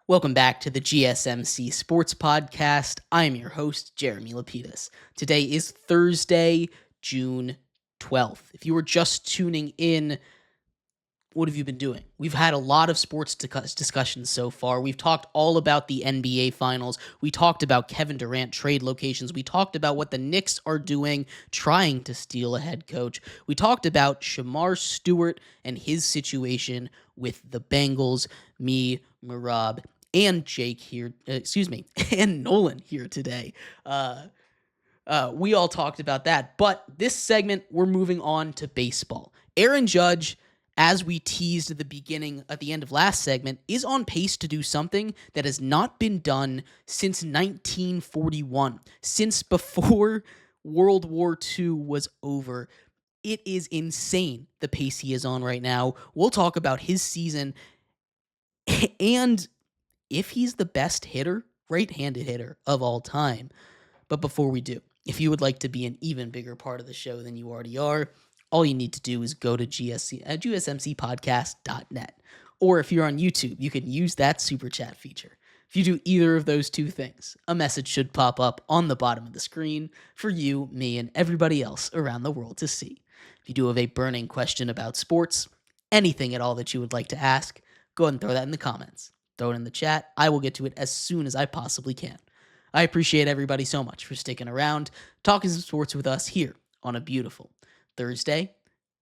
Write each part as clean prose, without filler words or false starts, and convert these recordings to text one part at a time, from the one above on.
Welcome back to the GSMC Sports Podcast. I am your host, Jeremy Lapidus. Today is Thursday, June 12th. If you were just tuning in, what have you been doing? We've had a lot of sports discussions so far. We've talked all about the NBA Finals. We talked about Kevin Durant trade locations. We talked about what the Knicks are doing, trying to steal a head coach. We talked about Shamar Stewart and his situation with the Bengals. Me, Mehrob, and Jake here, and Nolan here today. We all talked about that. But this segment, we're moving on to baseball. Aaron Judge, as we teased at the end of last segment, is on pace to do something that has not been done since 1941, since before World War II was over. It is insane the pace he is on right now. We'll talk about his season and if he's the best hitter, right-handed hitter of all time. But before we do, if you would like to be an even bigger part of the show than you already are, all you need to do is go to GSMCpodcast.net. Or if you're on YouTube, you can use that super chat feature. If you do either of those two things, a message should pop up on the bottom of the screen for you, me, and everybody else around the world to see. If you do have a burning question about sports, anything at all that you would like to ask, go ahead and throw that in the comments. Throw it in the chat. I will get to it as soon as I possibly can. I appreciate everybody so much for sticking around, talking some sports with us here on a beautiful Thursday,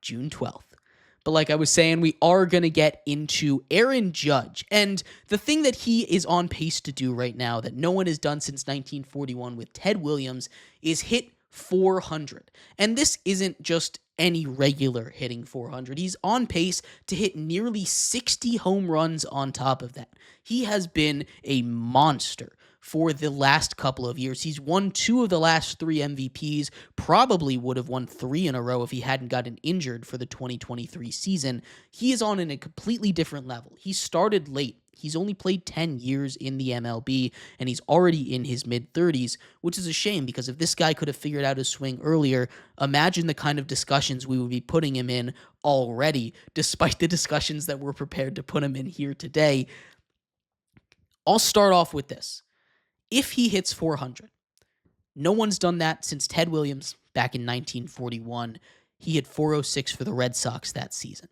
June 12th. But like I was saying, we are going to get into Aaron Judge. And the thing that he is on pace to do right now that no one has done since 1941 with Ted Williams is hit 400. And this isn't just any regular hitting 400. He's on pace to hit nearly 60 home runs on top of that. He has been a monster for the last couple of years. He's won 2 of the last 3 MVPs, probably would have won 3 in a row if he hadn't gotten injured for the 2023 season. He is on a completely different level. He started late. He's only played 10 years in the MLB, and he's already in his mid-30s, which is a shame because if this guy could have figured out his swing earlier, imagine the kind of discussions we would be putting him in already, despite the discussions that we're prepared to put him in here today. I'll start off with this. If he hits 400, no one's done that since Ted Williams back in 1941. He hit 406 for the Red Sox that season.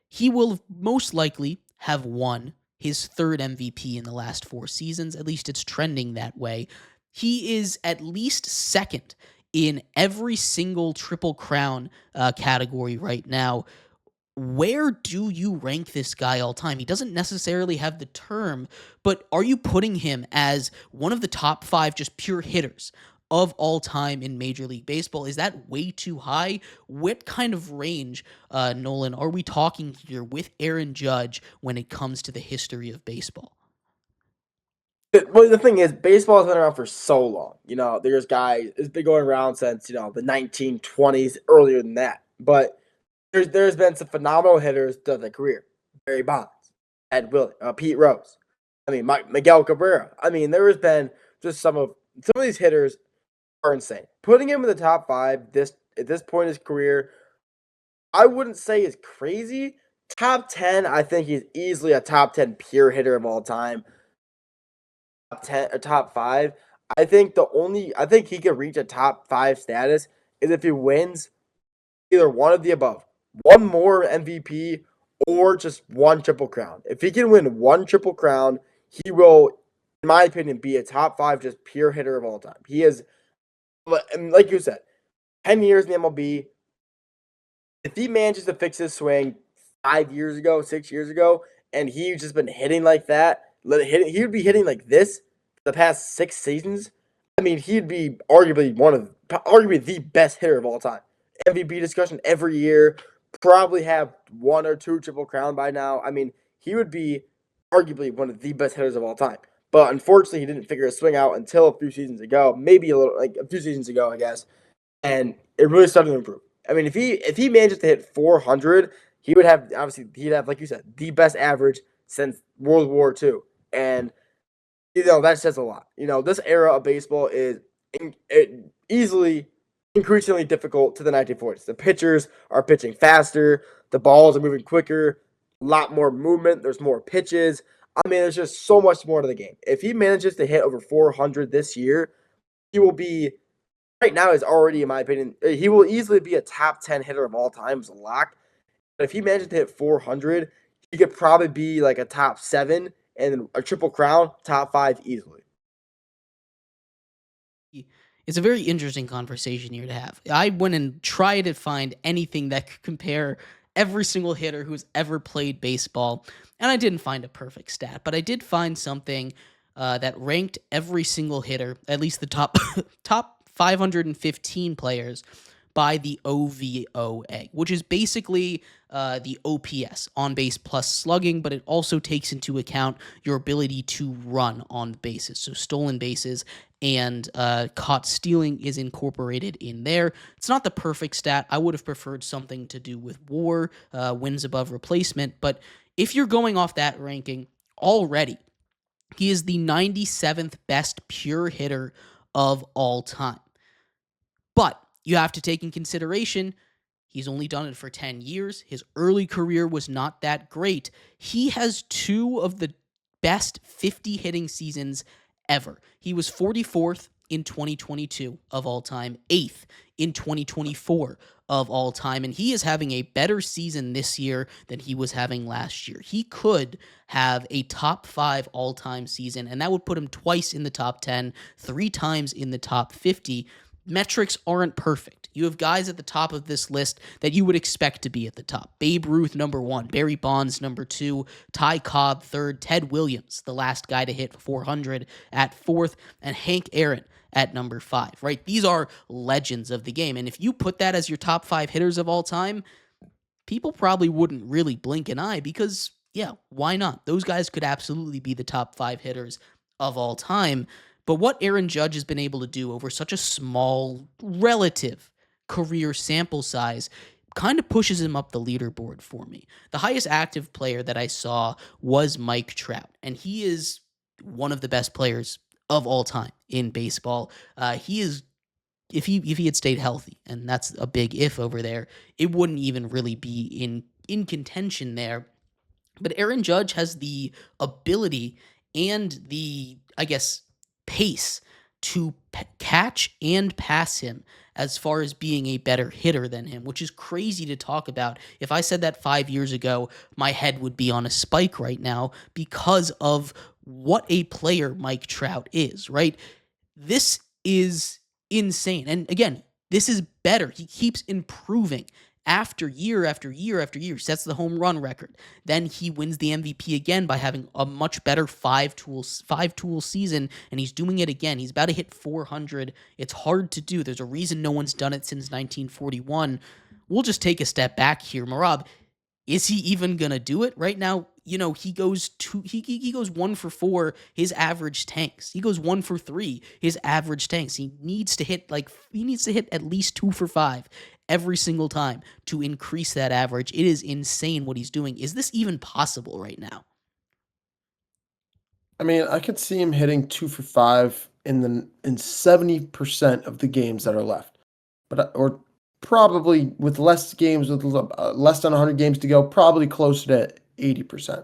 He will most likely have won his 3rd MVP in the last 4 seasons. At least it's trending that way. He is at least 2nd in every single Triple Crown category right now. Where do you rank this guy all time? He doesn't necessarily have the term, but are you putting him as one of the top 5 just pure hitters of all time in Major League Baseball? Is that way too high? What kind of range, Nolan, are we talking here with Aaron Judge when it comes to the history of baseball? Well, the thing is, baseball has been around for so long. There's guys, it's been going around since, the 1920s, earlier than that. But there's been some phenomenal hitters throughout their career. Barry Bonds, Ed Willie, Pete Rose. Miguel Cabrera. There has been just some of these hitters are insane. Putting him in the top 5 at this point in his career, I wouldn't say is crazy. Top 10, I think he's easily a top 10 pure hitter of all time. Top 10 or top 5. I think he could reach a top 5 status is if he wins either one of the above. One more MVP or just 1 Triple Crown. If he can win 1 Triple Crown, he will, in my opinion, be a top 5 just pure hitter of all time. He is, like you said, 10 years in the MLB. If he manages to fix his swing 5 years ago, 6 years ago, and he's just been hitting like that, he would be hitting like this for the past 6 seasons. He'd be arguably the best hitter of all time. MVP discussion every year, probably have 1 or 2 Triple Crown by now. He would be arguably one of the best hitters of all time. But unfortunately, he didn't figure his swing out until a few seasons ago, maybe a few seasons ago, I guess. And it really started to improve. If he manages to hit 400, he'd have, like you said, the best average since World War II. And that says a lot. This era of baseball is easily increasingly difficult to the 1940s. The pitchers are pitching faster. The balls are moving quicker. A lot more movement. There's more pitches. I mean, there's just so much more to the game. If he manages to hit over 400 this year, he will be right now is already, in my opinion, he will easily be a top 10 hitter of all time. It's a lock. But if he manages to hit 400, he could probably be like a top 7 and a triple crown, top 5 easily. It's a very interesting conversation here to have. I went and tried to find anything that could compare every single hitter who's ever played baseball, and I didn't find a perfect stat, but I did find something that ranked every single hitter, at least the top top 515 players, by the OVOA, which is basically the OPS, on base plus slugging, but it also takes into account your ability to run on bases. So stolen bases and caught stealing is incorporated in there. It's not the perfect stat. I would have preferred something to do with WAR, wins above replacement, but if you're going off that ranking already, he is the 97th best pure hitter of all time. But you have to take in consideration, he's only done it for 10 years. His early career was not that great. He has 2 of the best 50 hitting seasons ever. He was 44th in 2022 of all time, 8th in 2024 of all time, and he is having a better season this year than he was having last year. He could have a top 5 all-time season, and that would put him twice in the top 10, 3 times in the top 50. Metrics aren't perfect. You have guys at the top of this list that you would expect to be at the top. Babe Ruth, number 1. Barry Bonds, number 2. Ty Cobb, 3rd. Ted Williams, the last guy to hit 400, at 4th. And Hank Aaron at number 5, right? These are legends of the game. And if you put that as your top 5 hitters of all time, people probably wouldn't really blink an eye because, yeah, why not? Those guys could absolutely be the top 5 hitters of all time. But what Aaron Judge has been able to do over such a small, relative career sample size kind of pushes him up the leaderboard for me. The highest active player that I saw was Mike Trout, and he is one of the best players of all time in baseball. He is, if he had stayed healthy, and that's a big if over there, it wouldn't even really be in contention there. But Aaron Judge has the ability and the, I guess, pace to catch and pass him as far as being a better hitter than him, which is crazy to talk about. If I said that 5 years ago, my head would be on a spike right now because of what a player Mike Trout is, right? This is insane. And again, this is better. He keeps improving after year after year after year, sets the home run record. Then he wins the MVP again by having a much better five-tool season, and he's doing it again. He's about to hit 400. It's hard to do. There's a reason no one's done it since 1941. We'll just take a step back here. Mehrob, is he even gonna do it right now? You know, he goes 1 for 4. His average tanks. He goes 1 for 3. His average tanks. He needs to hit at least 2 for 5 every single time to increase that average. It is insane what he's doing. Is this even possible right now? I mean, I could see him hitting 2 for 5 in 70% of the games that are left, or probably with less games, with less than 100 games to go, probably closer to 80%.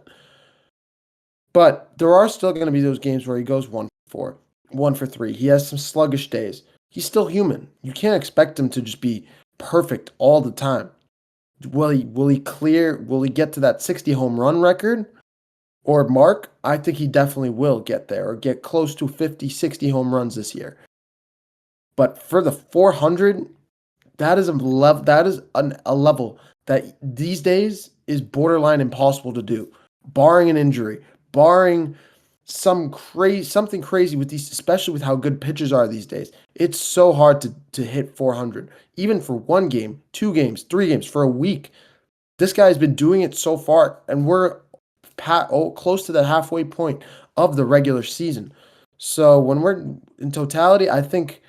But there are still going to be those games where he goes 1 for 4, 1 for 3. He has some sluggish days. He's still human. You can't expect him to just be perfect all the time. Will he get to that 60 home run record or mark? I think he definitely will get there or get close to 50, 60 home runs this year. But for the 400, that is a level that these days is borderline impossible to do, barring an injury, barring something crazy with these, especially with how good pitchers are these days. It's so hard to hit 400, even for 1 game, 2 games, 3 games, for a week. This guy's been doing it so far, and we're close to the halfway point of the regular season. So when we're in totality, I think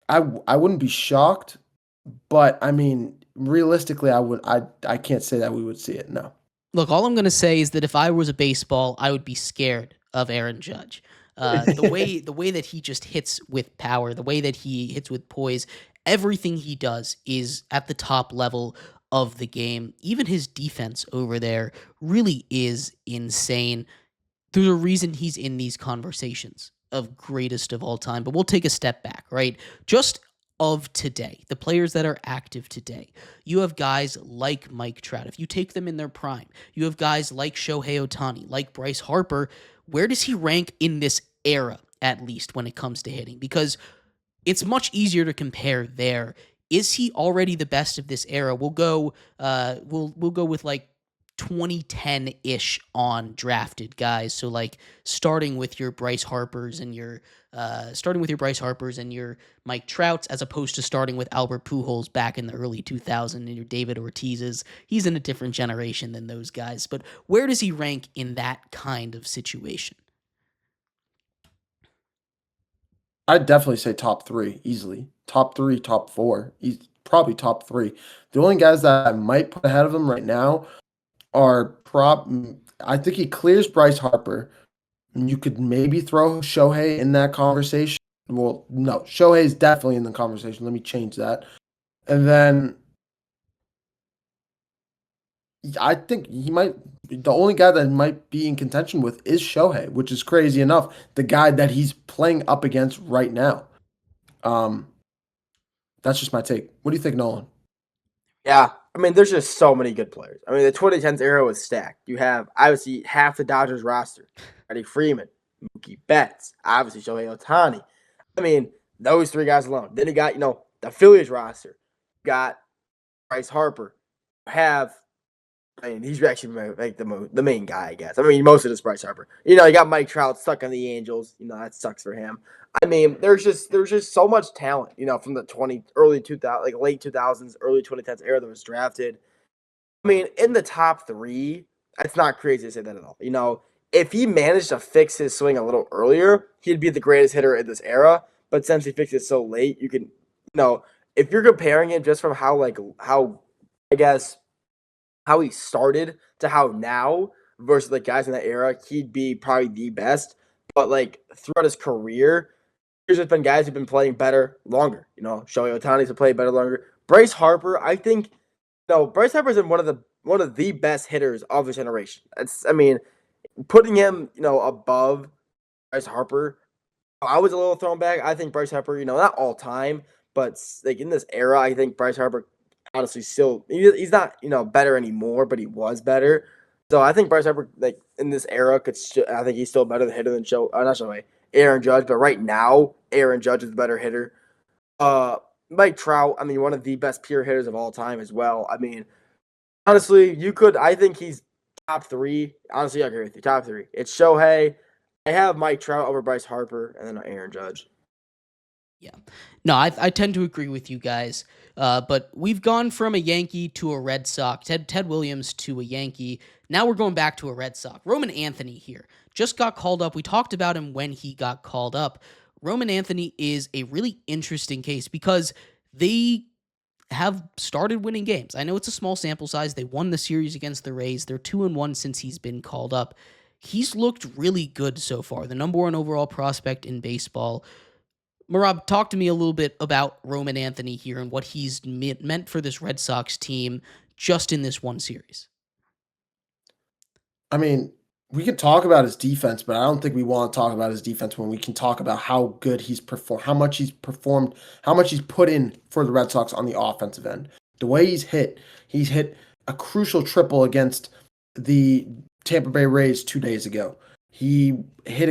I wouldn't be shocked, but I mean, realistically, I can't say that we would see it. No. Look, all I'm going to say is that if I was a baseball, I would be scared of Aaron Judge. The way that he just hits with power, the way that he hits with poise, everything he does is at the top level of the game. Even his defense over there really is insane. there's a reason he's in these conversations of greatest of all time. But we'll take a step back, right? Just of today, the players that are active today, you have guys like Mike Trout. If you take them in their prime, you have guys like Shohei Ohtani, like Bryce Harper. Where does he rank in this era, at least when it comes to hitting? Because it's much easier to compare there. Is he already the best of this era? We'll go with like 2010-ish on drafted guys. So like starting with your Bryce Harpers and your Mike Trouts, as opposed to starting with Albert Pujols back in the early 2000s and your David Ortiz's. He's in a different generation than those guys. But where does he rank in that kind of situation? I'd definitely say top 3 easily. Top 3, top 4. He's probably top 3. The only guys that I might put ahead of him right now are I think he clears Bryce Harper. You could maybe throw Shohei in that conversation. Well, no, Shohei is definitely in the conversation. Let me change that. And then I think the only guy that might be in contention with is Shohei, which is crazy enough. The guy that he's playing up against right now. That's just my take. What do you think, Nolan? Yeah, I mean, there's just so many good players. I mean, the 2010s era was stacked. You have, obviously, half the Dodgers roster. Freddie Freeman, Mookie Betts, obviously Shohei Ohtani. I mean, those 3 guys alone. Then you got, the Phillies roster. You got Bryce Harper. He's actually like the main guy, I guess. I mean, most of it's Bryce Harper. You got Mike Trout stuck on the Angels. That sucks for him. I mean, there's just so much talent, from the early 2000s, like late 2000s, early 2010s era that was drafted. I mean, in the top 3, it's not crazy to say that at all. If he managed to fix his swing a little earlier, he'd be the greatest hitter in this era. But since he fixed it so late, you can, if you're comparing it just from how he started to how now versus the guys in that era, he'd be probably the best. But throughout his career, there's just been guys who've been playing better longer. Shohei Ohtani's been playing better longer. Bryce Harper, I think, Bryce Harper's been one of the best hitters of his generation. Putting him, above Bryce Harper, I was a little thrown back. I think Bryce Harper, not all time, but in this era, I think Bryce Harper honestly still, he's not, better anymore, but he was better. So I think Bryce Harper, in this era, I think he's still better than hitter than Aaron Judge. But right now, Aaron Judge is the better hitter. Mike Trout, one of the best pure hitters of all time as well. Honestly, I think he's top 3. Honestly, I agree with you. Top 3. It's Shohei. I have Mike Trout over Bryce Harper, and then Aaron Judge. Yeah. No, I tend to agree with you guys. But we've gone from a Yankee to a Red Sox, Ted Williams to a Yankee. Now we're going back to a Red Sox. Roman Anthony here just got called up. We talked about him when he got called up. Roman Anthony is a really interesting case because they have started winning games. I know it's a small sample size. They won the series against the Rays. They're 2-1 since he's been called up. He's looked really good so far. The number 1 overall prospect in baseball. Mehrob, talk to me a little bit about Roman Anthony here and what he's meant for this Red Sox team just in this one series. I mean, we could talk about his defense, but I don't think we want to talk about his defense when we can talk about how good he's performed, how much he's performed, how much he's put in for the Red Sox on the offensive end. The way he's hit a crucial triple against the Tampa Bay Rays 2 days ago. He hit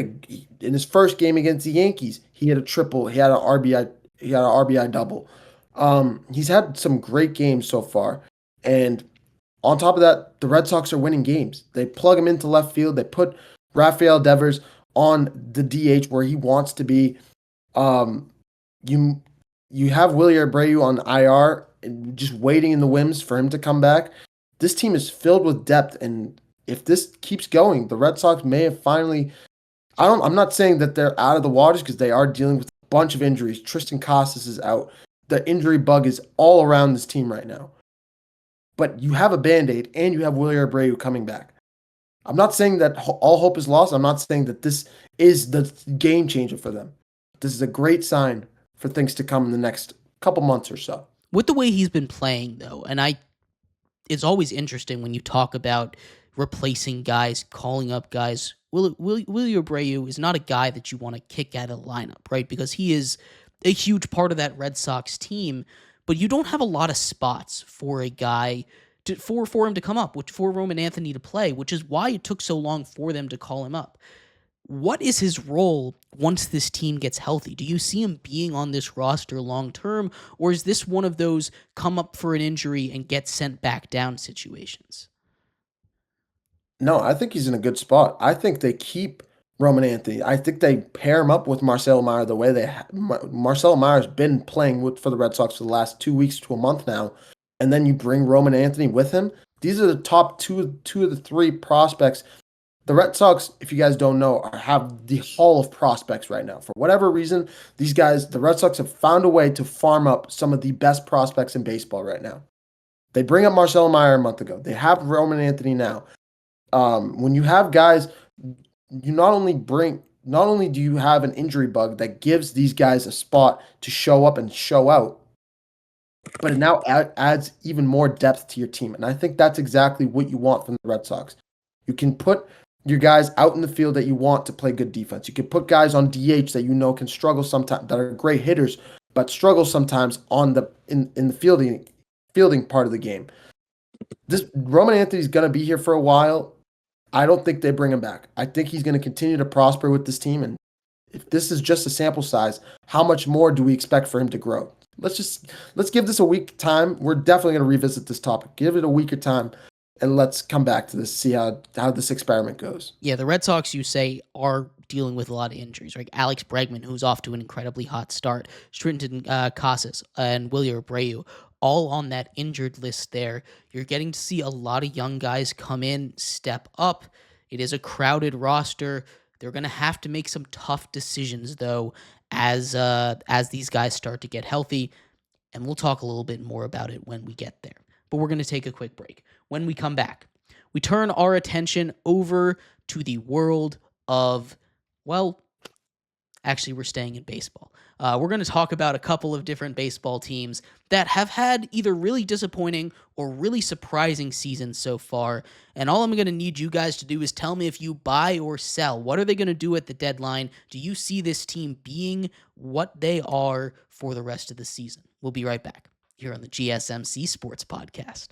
in his first game against the Yankees. He hit a triple. He had an RBI. He had an RBI double. He's had some great games so far, and on top of that, the Red Sox are winning games. They plug him into left field. They put Rafael Devers on the DH where he wants to be. You have Willie Abreu on IR, just waiting in the wings for him to come back. This team is filled with depth, and if this keeps going, the Red Sox may have finally. I'm not saying that they're out of the waters because they are dealing with a bunch of injuries. Tristan Casas is out. The injury bug is all around this team right now. But you have a Band-Aid and you have Willie Abreu coming back. I'm not saying that all hope is lost. I'm not saying that this is the game changer for them. This is a great sign for things to come in the next couple months or so. With the way he's been playing, though, and it's always interesting when you talk about replacing guys, calling up guys. Willie Abreu is not a guy that you want to kick out of the lineup, right? Because he is a huge part of that Red Sox team, but you don't have a lot of spots for a guy for him to come up, for Roman Anthony to play, which is why it took so long for them to call him up. What is his role once this team gets healthy? Do you see him being on this roster long term, or is this one of those come up for an injury and get sent back down situations? No, I think he's in a good spot. I think they keep Roman Anthony. I think they pair him up with Marcelo Meyer the way Marcelo Meyer's been playing for the Red Sox for the last 2 weeks to a month now, and then you bring Roman Anthony with him. These are the top two of the three prospects. The Red Sox, if you guys don't know, have the hall of prospects right now. For whatever reason, these guys, the Red Sox have found a way to farm up some of the best prospects in baseball right now. They bring up Marcelo Meyer a month ago. They have Roman Anthony now. When you have guys, you not only do you have an injury bug that gives these guys a spot to show up and show out, but it now adds even more depth to your team. And I think that's exactly what you want from the Red Sox. You can put your guys out in the field that you want to play good defense. You can put guys on DH that you know can struggle sometimes, that are great hitters, but struggle sometimes in the fielding part of the game. This Roman Anthony's going to be here for a while. I don't think they bring him back. I think he's going to continue to prosper with this team. And if this is just a sample size, how much more do we expect for him to grow? Let's give this a week time. We're definitely going to revisit this topic. Give it a week of time, and let's come back to this, see how this experiment goes. Yeah, the Red Sox, you say, are dealing with a lot of injuries, right? Alex Bregman, who's off to an incredibly hot start, Strinton Casas, and Willie Abreu, all on that injured list there. You're getting to see a lot of young guys come in, step up. It is a crowded roster. They're going to have to make some tough decisions, though, as these guys start to get healthy. And we'll talk a little bit more about it when we get there. But we're going to take a quick break. When we come back, we turn our attention over to the world of, well, actually, we're staying in baseball. We're going to talk about a couple of different baseball teams that have had either really disappointing or really surprising seasons so far. And all I'm going to need you guys to do is tell me if you buy or sell. What are they going to do at the deadline? Do you see this team being what they are for the rest of the season? We'll be right back here on the GSMC Sports Podcast.